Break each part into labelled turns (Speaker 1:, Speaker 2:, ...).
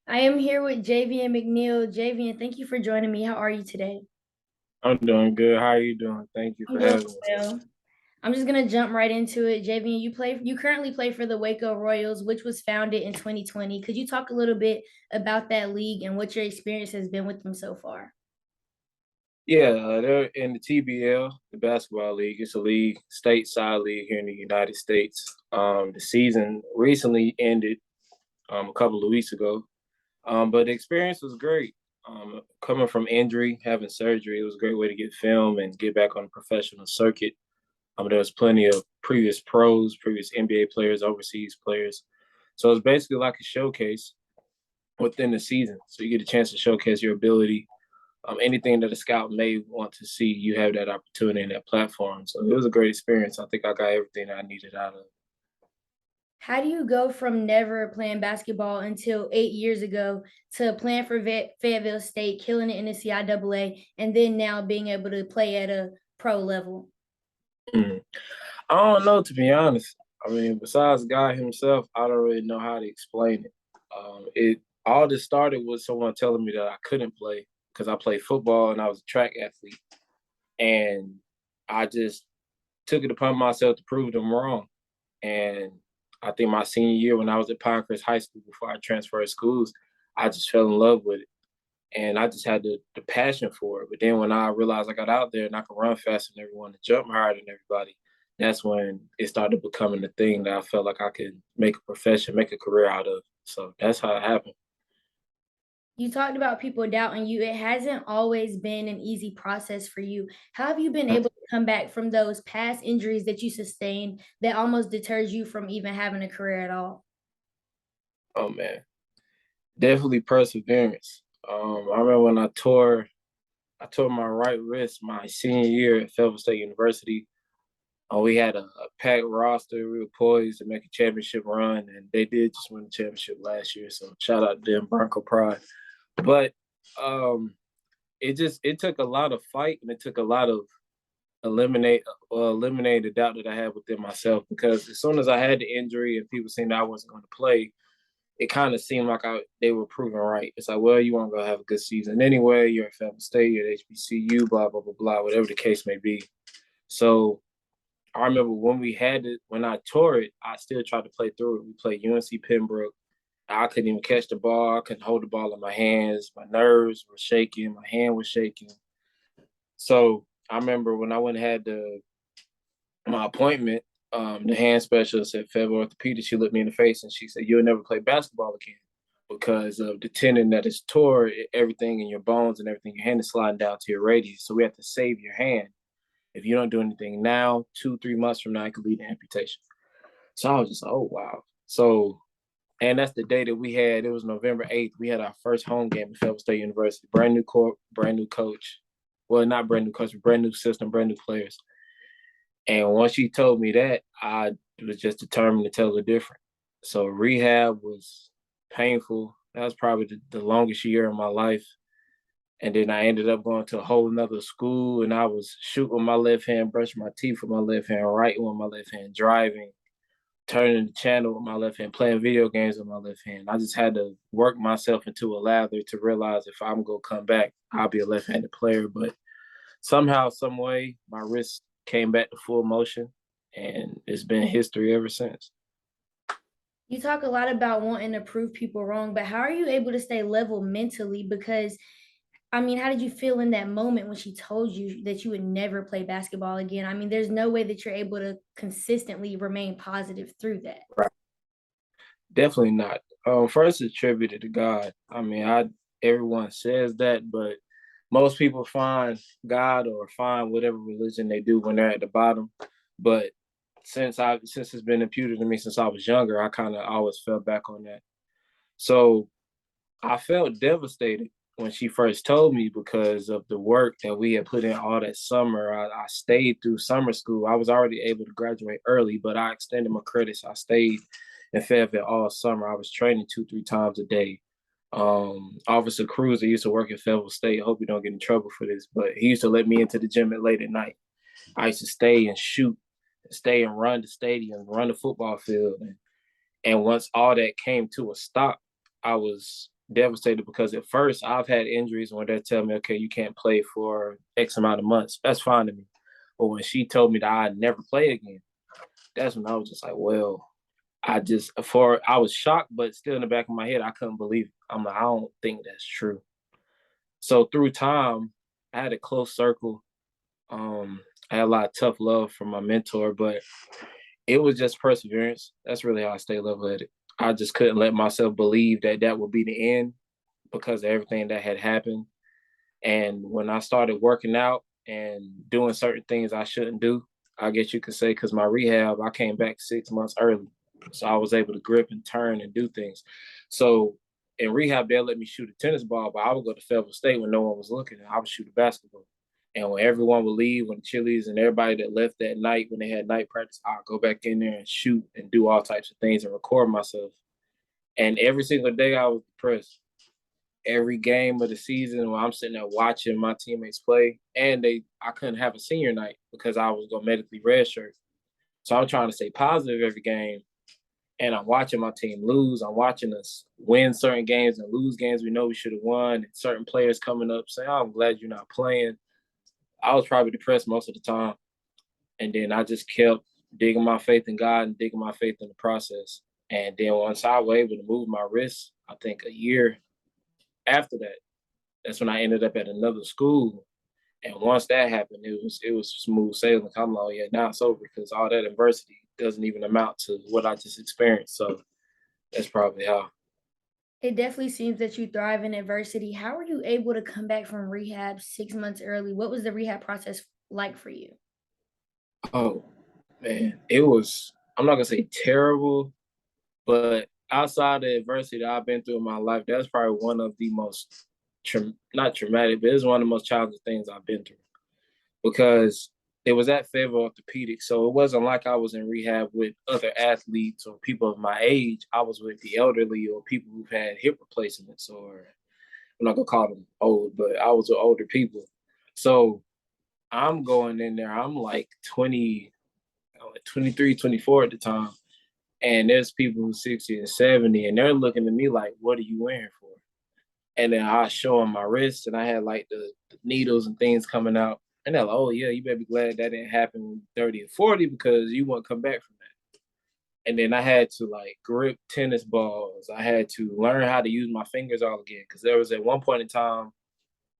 Speaker 1: I am here with Javen McNeill. Javen, thank you for joining me. How are you today?
Speaker 2: I'm doing good. How are you doing? Thank you
Speaker 1: I'm
Speaker 2: for
Speaker 1: doing
Speaker 2: having me.
Speaker 1: well. I'm just gonna jump right into it. Javen, you currently play for the Waco Royals, which was founded in 2020. Could you talk a little bit about that league and what your experience has been with them so far?
Speaker 2: Yeah, they're in the TBL, the basketball league. It's a league, stateside league here in the United States. The season recently ended a couple of weeks ago, but the experience was great. Coming from injury, having surgery, it was a great way to get film and get back on the professional circuit. There was plenty of previous pros, previous NBA players, overseas players. So it's basically like a showcase within the season. So you get a chance to showcase your ability. Anything that a scout may want to see, you have that opportunity and that platform. So it was a great experience. I think I got everything I needed out of it.
Speaker 1: How do you go from never playing basketball until 8 years ago to playing for Fayetteville State, killing it in the CIAA, and then now being able to play at a pro level?
Speaker 2: Mhm. I don't know, to be honest. I mean, besides God himself, I don't really know how to explain it. It all this started with someone telling me that I couldn't play because I played football and I was a track athlete, and I just took it upon myself to prove them wrong. And I think my senior year, when I was at Pinecrest High School before I transferred schools, I just fell in love with it. And I just had the passion for it. But then when I realized I got out there and I could run faster than everyone and jump higher than everybody, that's when it started becoming the thing that I felt like I could make a profession, make a career out of. So that's how it happened.
Speaker 1: You talked about people doubting you. It hasn't always been an easy process for you. How have you been able to come back from those past injuries that you sustained that almost deters you from even having a career at all?
Speaker 2: Oh man, definitely perseverance. I remember when I tore my right wrist my senior year at Fayetteville State University. We had a packed roster. We were poised to make a championship run, and they did just win the championship last year. So shout out to them, Bronco Pride. But um, it took a lot of fight, and it took a lot of eliminate the doubt that I had within myself. Because as soon as I had the injury and people saying that I wasn't going to play, it kind of seemed like they were proven right. It's like, well, you want to go have a good season anyway. You're at Fayetteville State, you're at HBCU, blah blah blah blah, whatever the case may be. So I remember when we had it, when I tore it, I still tried to play through it. We played UNC Pembroke. I couldn't even catch the ball. I couldn't hold the ball in my hands. My nerves were shaking. My hand was shaking. So I remember when I went and had my appointment, the hand specialist at Fayetteville Orthopedics, she looked me in the face and she said, "You'll never play basketball again because of the tendon that is tore, everything in your bones and everything, your hand is sliding down to your radius. So we have to save your hand. If you don't do anything now, 2, 3 months from now, it could lead to amputation." So I was just, oh wow. So, and that's the day that we had. It was November 8th. We had our first home game at Fayetteville State University. Brand new court, brand new coach. Well, not brand new coach, but brand new system, brand new players. And once she told me that, I was just determined to tell her different. So rehab was painful. That was probably the longest year of my life. And then I ended up going to a whole nother school, and I was shooting with my left hand, brushing my teeth with my left hand, writing with my left hand, driving, turning the channel with my left hand, playing video games with my left hand. I just had to work myself into a lather to realize if I'm gonna come back, I'll be a left-handed player. But somehow, some way, my wrist came back to full motion, and it's been history ever since.
Speaker 1: You talk a lot about wanting to prove people wrong, but how are you able to stay level mentally? Because I mean, how did you feel in that moment when she told you that you would never play basketball again? I mean, there's no way that you're able to consistently remain positive through that.
Speaker 2: Right. Definitely not. First, it's attributed to God. I mean, I everyone says that, but most people find God or find whatever religion they do when they're at the bottom. But since it's been imputed to me since I was younger, I kind of always fell back on that. So I felt devastated when she first told me because of the work that we had put in all that summer. I stayed through summer school. I was already able to graduate early, but I extended my credits. I stayed in Fayetteville all summer. I was training 2, 3 times a day. Officer Cruz, that used to work at Fayetteville State, I hope you don't get in trouble for this, but he used to let me into the gym at late at night. I used to stay and shoot, stay and run the stadium, run the football field. And once all that came to a stop, I was devastated because at first I've had injuries when they tell me, okay, you can't play for X amount of months. That's fine to me. But when she told me that I'd never play again, that's when I was just like, well, I was shocked, but still in the back of my head, I couldn't believe it. I'm like, I don't think that's true. So through time, I had a close circle. Um, I had a lot of tough love from my mentor, but it was just perseverance. That's really how I stay level headed. I just couldn't let myself believe that that would be the end because of everything that had happened. And when I started working out and doing certain things I shouldn't do, I guess you could say, because my rehab, I came back 6 months early. So I was able to grip and turn and do things. So in rehab, they'll let me shoot a tennis ball, but I would go to Fayetteville State when no one was looking and I would shoot a basketball. And when everyone would leave, when the Chili's and everybody that left that night, when they had night practice, I'd go back in there and shoot and do all types of things and record myself. And every single day I was depressed. Every game of the season when I'm sitting there watching my teammates play, and I couldn't have a senior night because I was going medically redshirt. So I'm trying to stay positive every game, and I'm watching my team lose. I'm watching us win certain games and lose games we know we should have won. And certain players coming up saying, "Oh, I'm glad you're not playing." I was probably depressed most of the time, and then I just kept digging my faith in God and digging my faith in the process. And then once I was able to move my wrist, I think a year after that, that's when I ended up at another school. And once that happened, it was smooth sailing. I'm like, oh, yeah, now it's over because all that adversity doesn't even amount to what I just experienced. So that's probably how.
Speaker 1: It definitely seems that you thrive in adversity. How were you able to come back from rehab 6 months early? What was the rehab process like for you?
Speaker 2: Oh man, it was. I'm not gonna say terrible, but outside the adversity that I've been through in my life, that's probably one of the most not traumatic, but it's one of the most challenging things I've been through. Because it was at Fayetteville Orthopedics. So it wasn't like I was in rehab with other athletes or people of my age. I was with the elderly or people who've had hip replacements, or I'm not gonna call them old, but I was with older people. So I'm going in there, I'm like 20, like 23, 24 at the time. And there's people who's 60 and 70, and they're looking at me like, what are you wearing for? And then I show them my wrist, and I had like the needles and things coming out. And they're like, oh, yeah, you better be glad that didn't happen when 30 and 40 because you won't come back from that. And then I had to like grip tennis balls. I had to learn how to use my fingers all again because there was at one point in time,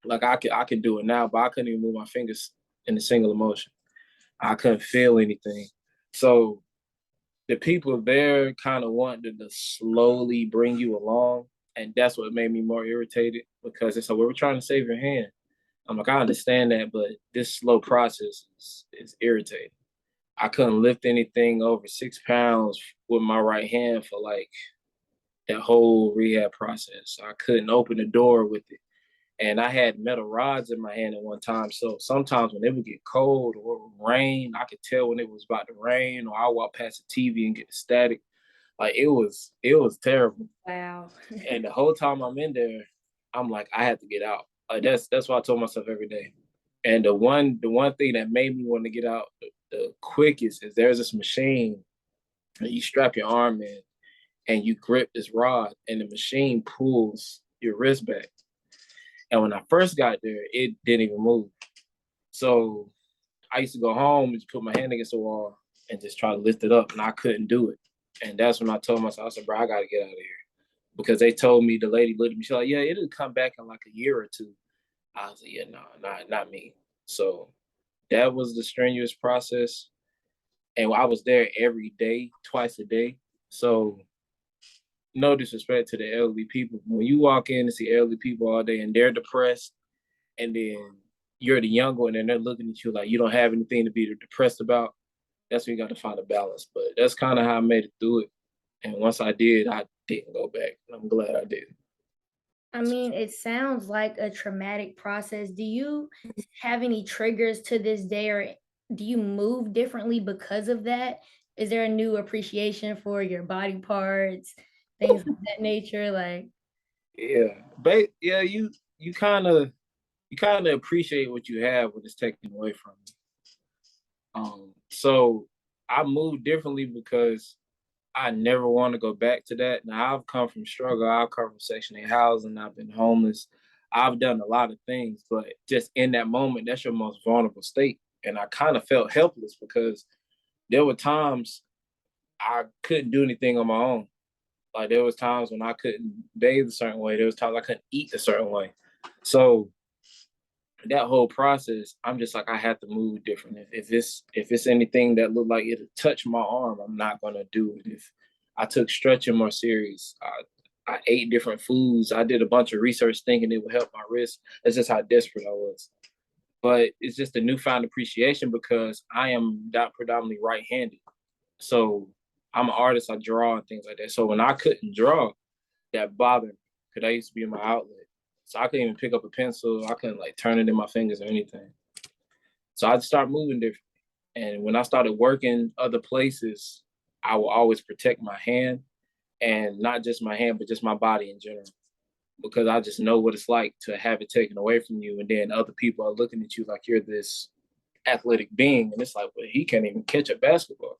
Speaker 2: like I can do it now, but I couldn't even move my fingers in a single motion. I couldn't feel anything. So the people there kind of wanted to slowly bring you along. And that's what made me more irritated because it's like, we're trying to save your hand. I'm like, I understand that, but this slow process is irritating. I couldn't lift anything over 6 pounds with my right hand for like that whole rehab process. I couldn't open the door with it. And I had metal rods in my hand at one time. So sometimes when it would get cold or rain, I could tell when it was about to rain, or I walk past the TV and get the static. Like it was terrible.
Speaker 1: Wow.
Speaker 2: And the whole time I'm in there, I'm like, I have to get out. Like that's what I told myself every day. And the one thing that made me want to get out the quickest is there's this machine and you strap your arm in and you grip this rod and the machine pulls your wrist back. And when I first got there, it didn't even move. So I used to go home and just put my hand against the wall and just try to lift it up, and I couldn't do it. And that's when I told myself, I said, bro, I got to get out of here. Because they told me, the lady looked at me, she's like, yeah, it'll come back in like a year or two. I was like, yeah, no, not me. So that was the strenuous process. And I was there every day, twice a day. So no disrespect to the elderly people. When you walk in and see elderly people all day and they're depressed, and then you're the young one and they're looking at you like you don't have anything to be depressed about, that's when you got to find a balance. But that's kind of how I made it through it. And once I did, I didn't go back. I'm glad I did.
Speaker 1: I mean, it sounds like a traumatic process. Do you have any triggers to this day, or do you move differently because of that? Is there a new appreciation for your body parts, things of that nature? Like,
Speaker 2: Yeah, but yeah, you kind of appreciate what you have when it's taken away from you. So I moved differently because I never want to go back to that. Now I've come from struggle. I've come from Section 8 housing. I've been homeless. I've done a lot of things, but just in that moment, that's your most vulnerable state. And I kind of felt helpless because there were times I couldn't do anything on my own. Like there was times when I couldn't bathe a certain way. There was times I couldn't eat a certain way. So that whole process, I'm just like I had to move different. If it's anything that looked like it'll touch my arm, I'm not gonna do it. If I took stretching more serious, I ate different foods. I did a bunch of research thinking it would help my wrist. That's just how desperate I was. But it's just a newfound appreciation because I am not predominantly right-handed. So I'm an artist. I draw and things like that. So when I couldn't draw, that bothered me because that used to be my outlet. So I couldn't even pick up a pencil. I couldn't like turn it in my fingers or anything. So I just started moving different. And when I started working other places, I will always protect my hand, and not just my hand, but just my body in general. Because I just know what it's like to have it taken away from you. And then other people are looking at you like you're this athletic being. And it's like, well, he can't even catch a basketball.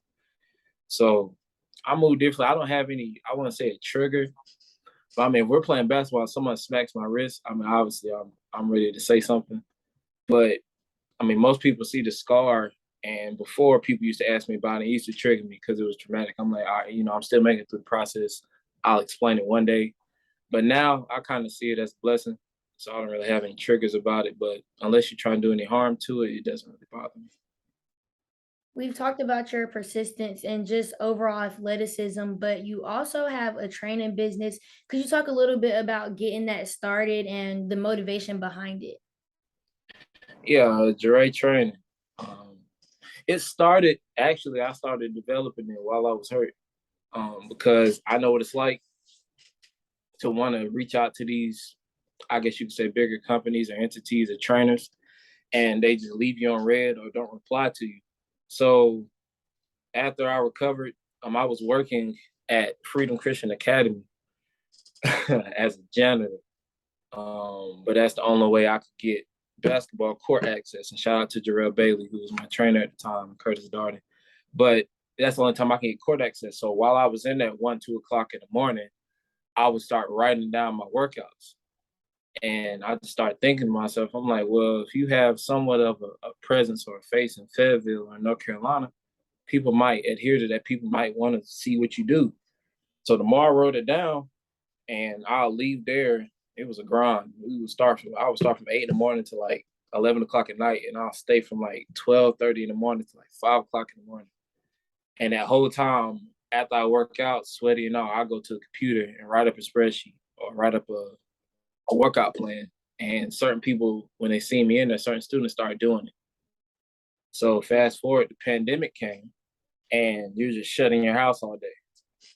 Speaker 2: So I move differently. I don't have any, I want to say a trigger. But I mean, if we're playing basketball, someone smacks my wrist, I mean, obviously I'm ready to say something. But I mean, most people see the scar, and before people used to ask me about it, it used to trigger me because it was traumatic. I'm like, all right, I'm still making it through the process. I'll explain it one day. But now I kind of see it as a blessing. So I don't really have any triggers about it. But unless you try and do any harm to it, it doesn't really bother me.
Speaker 1: We've talked about your persistence and just overall athleticism, but you also have a training business. Could you talk a little bit about getting that started and the motivation behind it?
Speaker 2: Yeah, Jure training. Um, it started, actually, I started developing it while I was hurt, because I know what it's like to want to reach out to these, I guess you could say, bigger companies or entities or trainers, and they just leave you on red or don't reply to you. So after I recovered, I was working at Freedom Christian Academy as a janitor. But that's the only way I could get basketball court access. And shout out to Jarrell Bailey, who was my trainer at the time, Curtis Darden. But that's the only time I can get court access. So while I was in that 1, 2 o'clock in the morning, I would start writing down my workouts. And I just started thinking to myself, I'm like, well, if you have somewhat of a presence or a face in Fayetteville or North Carolina, people might adhere to that. People might want to see what you do. So the more I wrote it down, and I'll leave there. It was a grind. I would start from 8 in the morning to like 11 o'clock at night, and I'll stay from like 12:30 in the morning to like 5 o'clock in the morning. And that whole time, after I work out, sweaty and all, I go to the computer and write up a spreadsheet or write up a workout plan. And certain people, when they see me in there, certain students start doing it. So fast forward, the pandemic came, and you're just shutting your house all day.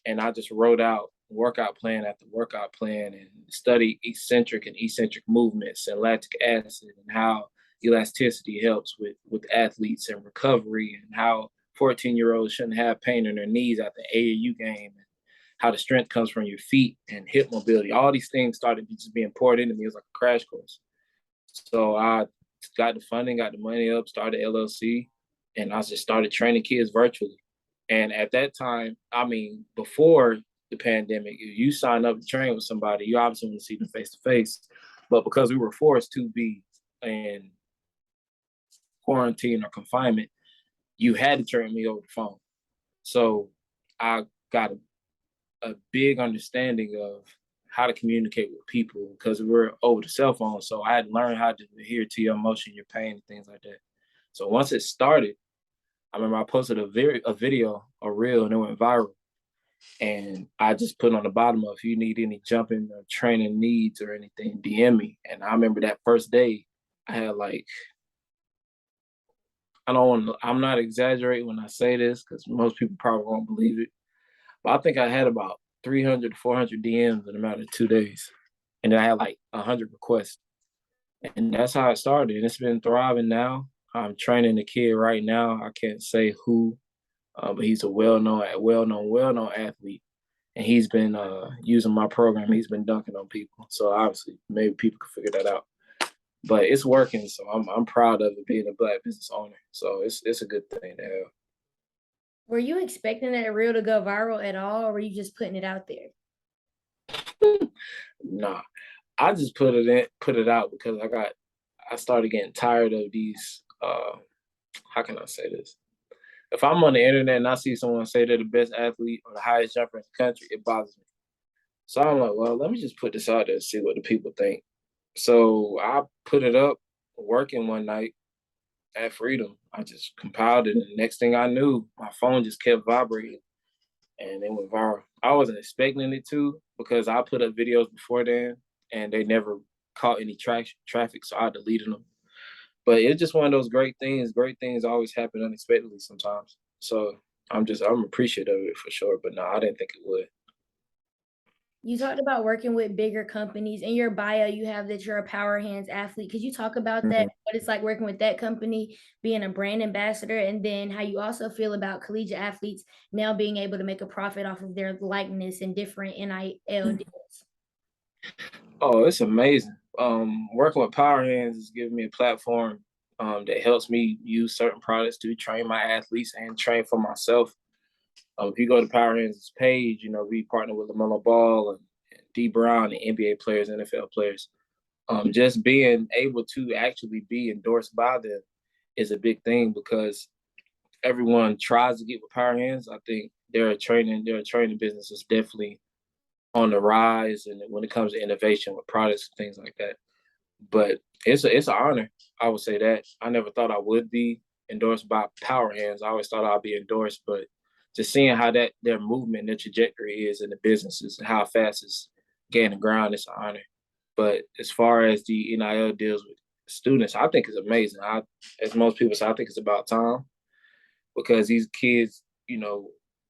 Speaker 2: And I just wrote out workout plan after workout plan and studied eccentric movements and lactic acid and how elasticity helps with athletes and recovery, and how 14-year-olds shouldn't have pain in their knees after the AAU game, and how the strength comes from your feet and hip mobility. All these things started just being poured into me. It was like a crash course. So I got the funding, got the money up, started LLC, and I just started training kids virtually. And at that time, I mean, before the pandemic, if you sign up to train with somebody, you obviously want to see them face to face. But because we were forced to be in quarantine or confinement, you had to train me over the phone. So I got a big understanding of how to communicate with people because we're over the cell phone. So I had to learn how to adhere to your emotion, your pain, and things like that. So once it started, I remember I posted a video, a reel, and it went viral. And I just put on the bottom of, if you need any jumping or training needs or anything, DM me. And I remember that first day, I had like, I'm not exaggerating when I say this because most people probably won't believe it. But I think I had about 300 to 400 DMs in a matter of 2 days. And then I had like 100 requests. And that's how it started. And it's been thriving now. I'm training a kid right now. I can't say who, but he's a well-known athlete. And he's been using my program. He's been dunking on people. So obviously, maybe people can figure that out. But it's working, so I'm proud of it being a black business owner. So it's a good thing to have.
Speaker 1: Were you expecting that reel to go viral at all, or were you just putting it out there?
Speaker 2: Nah, I just put it out because I started getting tired of these. How can I say this? If I'm on the internet and I see someone say they're the best athlete or the highest jumper in the country, it bothers me. So I'm like, well, let me just put this out there and see what the people think. So I put it up working one night at Freedom. I just compiled it, and the next thing I knew, my phone just kept vibrating and it went viral. I wasn't expecting it to because I put up videos before then and they never caught any traffic, so I deleted them. But it's just one of those great things. Great things always happen unexpectedly sometimes. So I'm appreciative of it for sure. But no, I didn't think it would.
Speaker 1: You talked about working with bigger companies. In your bio, you have that you're a Power Hands athlete. Could you talk about that?
Speaker 2: Mhm.
Speaker 1: What it's like working with that company, being a brand ambassador, and then how you also feel about collegiate athletes now being able to make a profit off of their likeness and different NIL deals?
Speaker 2: Oh, it's amazing. Working with Power Hands is giving me a platform that helps me use certain products to train my athletes and train for myself. If you go to Power Hands' page, we partner with LaMelo Ball and D Brown and NBA players, NFL players. Just being able to actually be endorsed by them is a big thing because everyone tries to get with Power Hands. I think their training business is definitely on the rise, and when it comes to innovation with products and things like that. But it's an honor. I would say that. I never thought I would be endorsed by Power Hands. I always thought I'd be endorsed, but just seeing how that their movement, their trajectory is in the businesses and how fast it's gaining ground, it's an honor. But as far as the NIL deals with students, I think it's amazing. As most people say, I think it's about time because these kids, and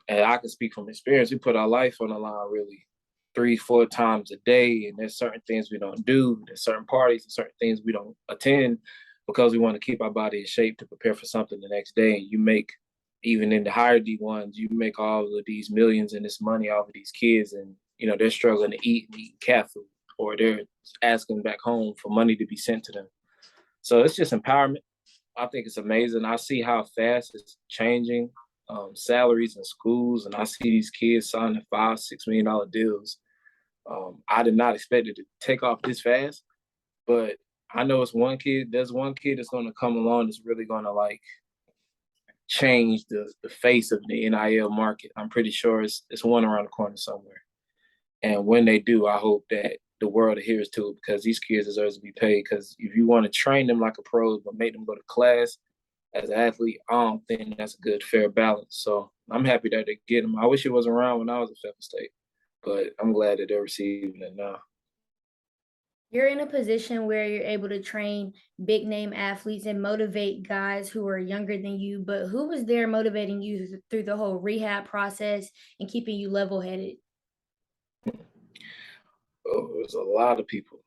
Speaker 2: I can speak from experience, we put our life on the line really 3, 4 times a day. And there's certain things we don't do. There's certain parties and certain things we don't attend because we want to keep our body in shape to prepare for something the next day. And you make, even in the higher D1s, you make all of these millions and this money off of these kids. And, they're struggling to eat and eat cat food, or they're asking back home for money to be sent to them. So it's just empowerment. I think it's amazing. I see how fast it's changing salaries in schools, and I see these kids signing $5, $6 million deals. I did not expect it to take off this fast, but I know it's one kid. There's one kid that's going to come along that's really going to like change the face of the NIL market. I'm pretty sure it's one around the corner somewhere. And when they do, I hope that the world adheres to it because these kids deserve to be paid. Because if you want to train them like a pro, but make them go to class as an athlete, I don't think that's a good, fair balance. So I'm happy that they get them. I wish it was around when I was at Fairfield State, but I'm glad that they're receiving it now.
Speaker 1: You're in a position where you're able to train big name athletes and motivate guys who are younger than you, but who was there motivating you through the whole rehab process and keeping you level headed?
Speaker 2: Oh, it was a lot of people.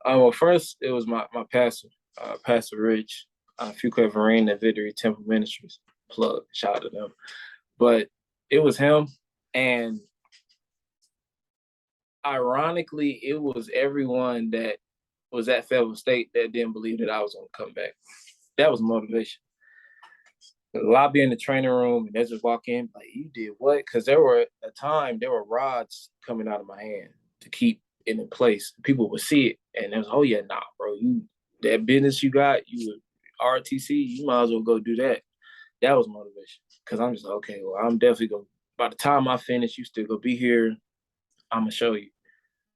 Speaker 2: Well, first it was my pastor, Pastor Rich, Fuquay Vereen at Victory Temple Ministries. Plug, shout out to them. But it was him, and ironically, it was everyone that was at Fayetteville State that didn't believe that I was going to come back. That was motivation. The lobby in the training room, and they just walk in like, "You did what?" Because there were rods coming out of my hand to keep it in place. People would see it, and it was, "Oh yeah, nah, bro, you that business you got, you would RTC, you might as well go do that." That was motivation because I'm just like, okay, well, I'm definitely going. By the time I finish, you still gonna be here. I'm gonna show you.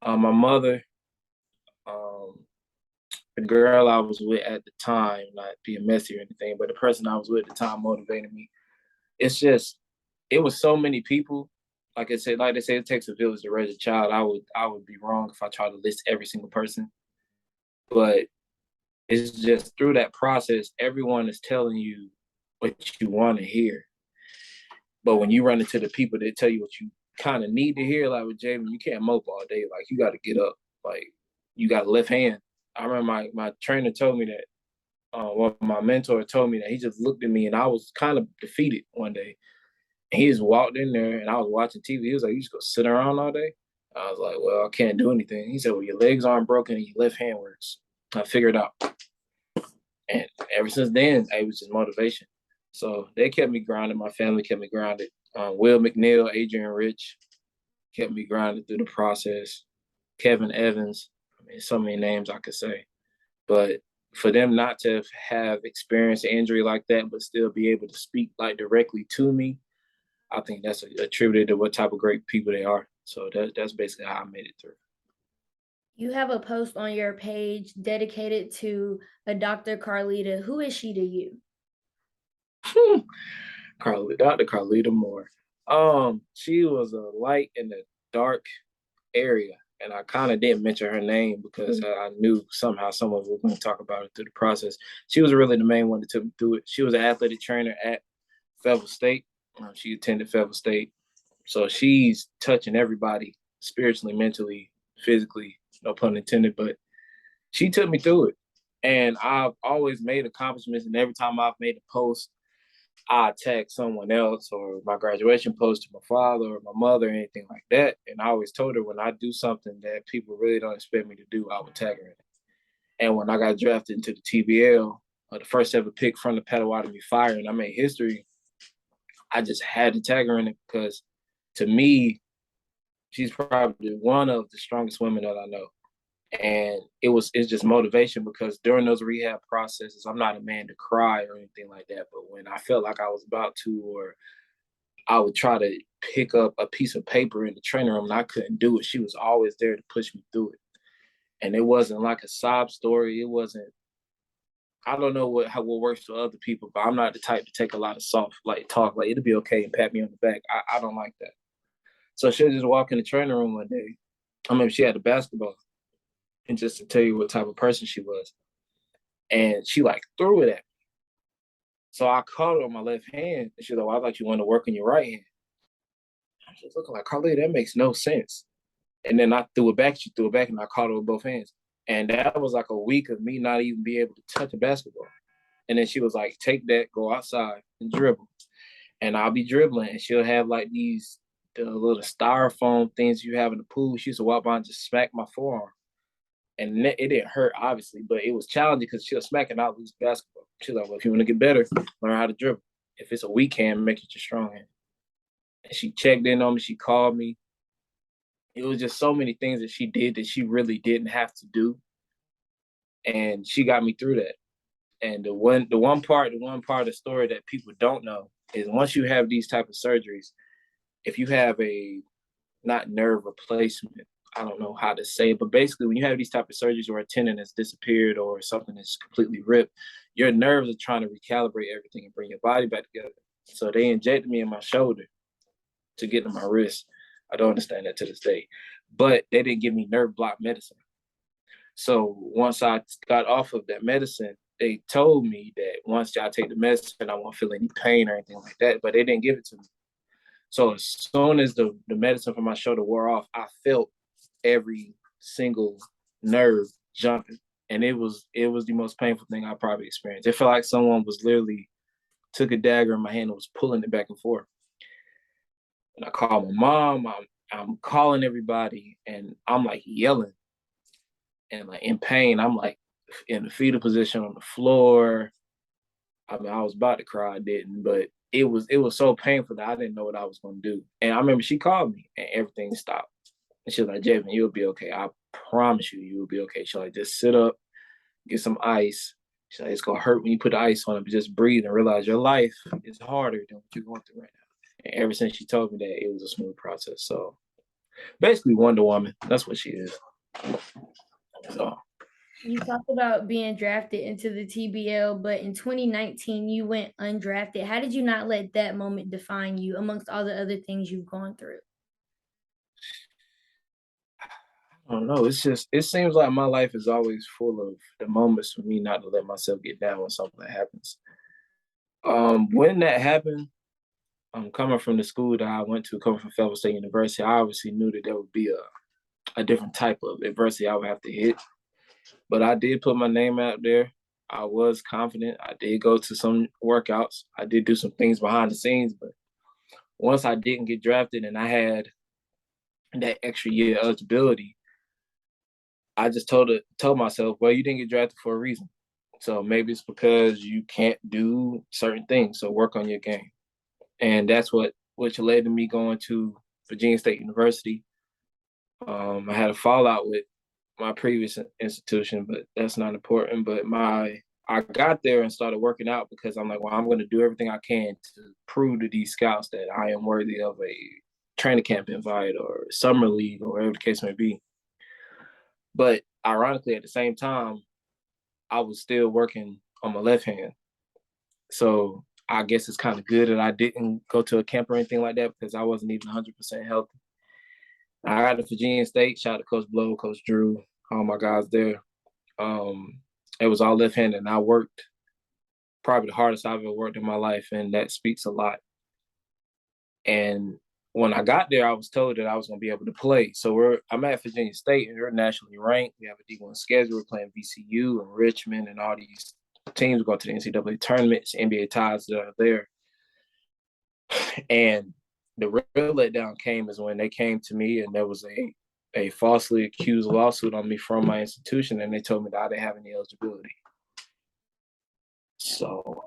Speaker 2: My mother, um, the girl I was with at the time, not being messy or anything, but the person I was with at the time motivated me. It's just, it was so many people. Like I said, like they say, it takes a village to raise a child. I would be wrong if I tried to list every single person. But it's just through that process, everyone is telling you what you want to hear. But when you run into the people that tell you what you kind of need to hear, like with Javen, you can't mope all day. Like you got to get up. Like you got a left hand. I remember my trainer told me that. Well, my mentor told me that he just looked at me and I was kind of defeated one day. And he just walked in there and I was watching TV. He was like, "You just go sit around all day?" I was like, "Well, I can't do anything." He said, "Well, your legs aren't broken and your left hand works." I figured it out. And ever since then, it was just motivation. So they kept me grounded. My family kept me grounded. Will McNeill, Adrian Rich kept me grounded through the process. Kevin Evans. I mean, so many names I could say. But for them not to have experienced an injury like that, but still be able to speak like directly to me, I think that's attributed to what type of great people they are. So that's basically how I made it through.
Speaker 1: You have a post on your page dedicated to a Dr. Carlita. Who is she to you?
Speaker 2: Dr. Carlita Moore. She was a light in the dark area, and I kind of didn't mention her name because I knew somehow someone was going to talk about it through the process. She was really the main one that took me through it. She was an athletic trainer at Fayetteville State. She attended Fayetteville State, so she's touching everybody spiritually, mentally, physically. No pun intended, but she took me through it, and I've always made accomplishments. And every time I've made a post, I tag someone else or my graduation post to my father or my mother or anything like that. And I always told her when I do something that people really don't expect me to do, I would tag her in it. And when I got drafted into the TBL, the first ever pick from the Potawatomi Fire, and I made history, I just had to tag her in it because to me, she's probably one of the strongest women that I know. And it's just motivation because during those rehab processes, I'm not a man to cry or anything like that. But when I felt like I was about to, or I would try to pick up a piece of paper in the training room and I couldn't do it, she was always there to push me through it. And it wasn't like a sob story. It wasn't. I don't know what works for other people, but I'm not the type to take a lot of soft like talk. Like it'll be okay and pat me on the back. I don't like that. So she'll just walk in the training room one day. I mean, she had a basketball, and just to tell you what type of person she was, and she like threw it at me. So I caught her on my left hand, and she's like, well, I thought you wanted to work on your right hand. I was just looking like, Carlita, that makes no sense. And then I threw it back. She threw it back, and I caught her with both hands. And that was like a week of me not even be able to touch a basketball. And then she was like, take that, go outside and dribble. And I'll be dribbling, and she'll have like the little styrofoam things you have in the pool. She used to walk by and just smack my forearm. And it didn't hurt, obviously, but it was challenging because she'll smack and I'll lose basketball. She's like, well, if you want to get better, learn how to dribble. If it's a weak hand, make it your strong hand. And she checked in on me. She called me. It was just so many things that she did that she really didn't have to do. And she got me through that. And the one part of the story that people don't know is once you have these type of surgeries, if you have a not nerve replacement, I don't know how to say it, but basically when you have these type of surgeries or a tendon that's disappeared or something that's completely ripped, your nerves are trying to recalibrate everything and bring your body back together. So they injected me in my shoulder to get to my wrist. I don't understand that to this day. But they didn't give me nerve block medicine. So once I got off of that medicine, they told me that once I take the medicine, I won't feel any pain or anything like that. But they didn't give it to me. So as soon as the medicine from my shoulder wore off, I felt every single nerve jumping. And it was the most painful thing I probably experienced. It felt like someone was literally took a dagger in my hand and was pulling it back and forth. And I called my mom. I'm calling everybody, and I'm like yelling and like in pain. I'm like in the fetal position on the floor. I mean, I was about to cry, I didn't, but it was so painful that I didn't know what I was going to do. And I remember she called me, and everything stopped. And she was like, Javen, you'll be okay. I promise you will be okay. She's like, just sit up, get some ice. She's like, it's going to hurt when you put the ice on it, but just breathe and realize your life is harder than what you're going through right now. And ever since she told me that, it was a smooth process. So basically, Wonder Woman. That's what she is. So
Speaker 1: You talked about being drafted into the TBL, but in 2019, you went undrafted. How did you not let that moment define you amongst all the other things you've gone through?
Speaker 2: I don't know. It seems like my life is always full of the moments for me not to let myself get down when something happens. When that happened, coming from the school that I went to, coming from Fayetteville State University, I obviously knew that there would be a different type of adversity I would have to hit. But I did put my name out there. I was confident. I did go to some workouts. I did do some things behind the scenes. But once I didn't get drafted and I had that extra year eligibility, I just told myself, well, you didn't get drafted for a reason. So maybe it's because you can't do certain things. So work on your game. And that's what which led to me going to Virginia State University. I had a fallout with my previous institution, but that's not important. But I got there and started working out because I'm like, well, I'm going to do everything I can to prove to these scouts that I am worthy of a training camp invite or summer league or whatever the case may be. But ironically, at the same time, I was still working on my left hand. So I guess it's kind of good that I didn't go to a camp or anything like that because I wasn't even 100% healthy. I got to Virginia State, shout out to Coach Blow, Coach Drew, all my guys there. Um, it was all left handed, and I worked probably the hardest I've ever worked in my life, and that speaks a lot. And when I got there, I was told that I was going to be able to play. So I'm at Virginia State, and they're nationally ranked. We have a D1 schedule. We're playing VCU and Richmond and all these teams go to the NCAA tournaments, NBA ties that are there. And the real letdown came is when they came to me and there was a falsely accused lawsuit on me from my institution, and they told me that I didn't have any eligibility. So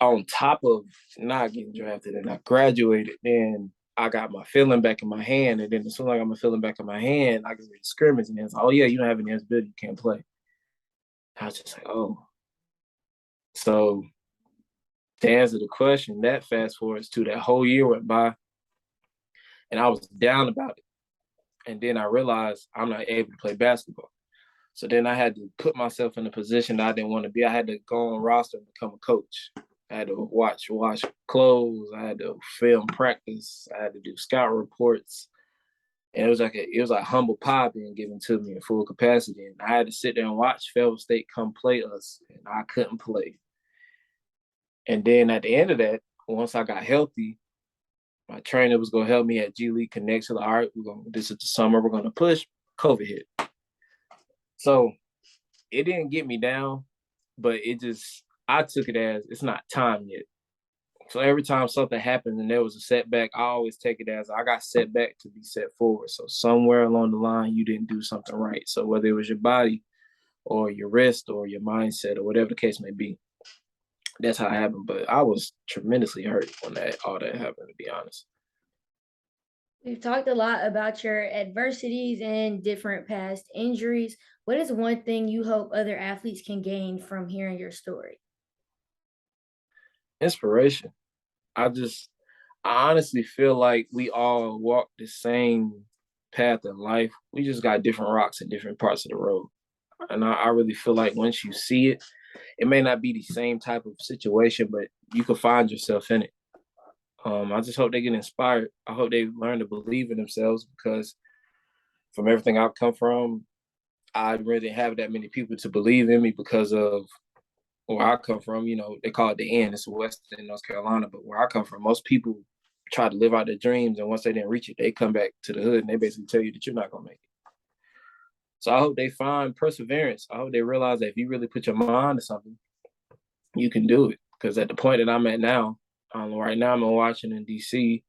Speaker 2: on top of not getting drafted and I graduated, then I got my feeling back in my hand. And then as soon as I got my feeling back in my hand, I got ready to scrimmage. And it's like, oh, yeah, you don't have any eligibility. You can't play. I was just like, oh. So to answer the question, that fast forwards to that whole year went by. And I was down about it. And then I realized I'm not able to play basketball. So then I had to put myself in a position that I didn't want to be. I had to go on roster and become a coach. I had to wash clothes. I had to film practice. I had to do scout reports. And it was like humble pie being given to me in full capacity. And I had to sit there and watch Fayetteville State come play us, and I couldn't play. And then at the end of that, once I got healthy, my trainer was gonna help me at G League Connect. So, all right, this is the summer, we're gonna push. COVID hit. So it didn't get me down, but I took it as it's not time yet. So every time something happened and there was a setback, I always take it as I got set back to be set forward. So somewhere along the line, you didn't do something right. So whether it was your body or your wrist or your mindset or whatever the case may be, that's how it happened. But I was tremendously hurt when all that happened, to be honest.
Speaker 1: We've talked a lot about your adversities and different past injuries. What is one thing you hope other athletes can gain from hearing your story?
Speaker 2: Inspiration. I honestly feel like we all walk the same path in life. We just got different rocks in different parts of the road. And I really feel like once you see it, it may not be the same type of situation, but you can find yourself in it. I just hope they get inspired. I hope they learn to believe in themselves because from everything I've come from, I really have that many people to believe in me because of where I come from. You know, they call it the end. It's Western North Carolina, but where I come from, most people try to live out their dreams, and once they didn't reach it, they come back to the hood and they basically tell you that you're not gonna make it. So I hope they find perseverance. I hope they realize that if you really put your mind to something, you can do it. Because at the point that I'm at now, right now I'm in Washington D.C.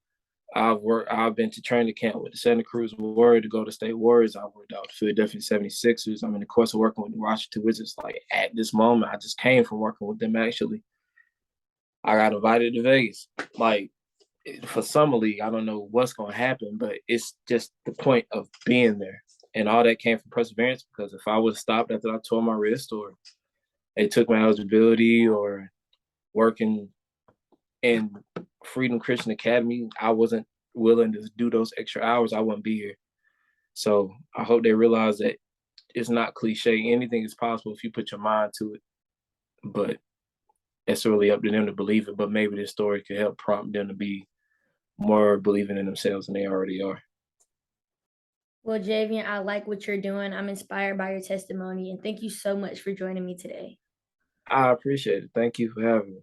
Speaker 2: I've been to training camp with the Santa Cruz Warriors, to go to State Warriors. I've worked out with the Philadelphia 76ers. I'm in the course of working with the Washington Wizards. Like at this moment, I just came from working with them actually. I got invited to Vegas. Like for summer league, I don't know what's going to happen, but it's just the point of being there. And all that came from perseverance because if I would have stopped after I tore my wrist or they took my eligibility or working in Freedom Christian Academy, I wasn't willing to do those extra hours, I wouldn't be here. So I hope they realize that it's not cliche. Anything is possible if you put your mind to it. But it's really up to them to believe it. But maybe this story could help prompt them to be more believing in themselves than they already are.
Speaker 1: Well, Javian, I like what you're doing. I'm inspired by your testimony, and thank you so much for joining me today.
Speaker 2: I appreciate it. Thank you for having me.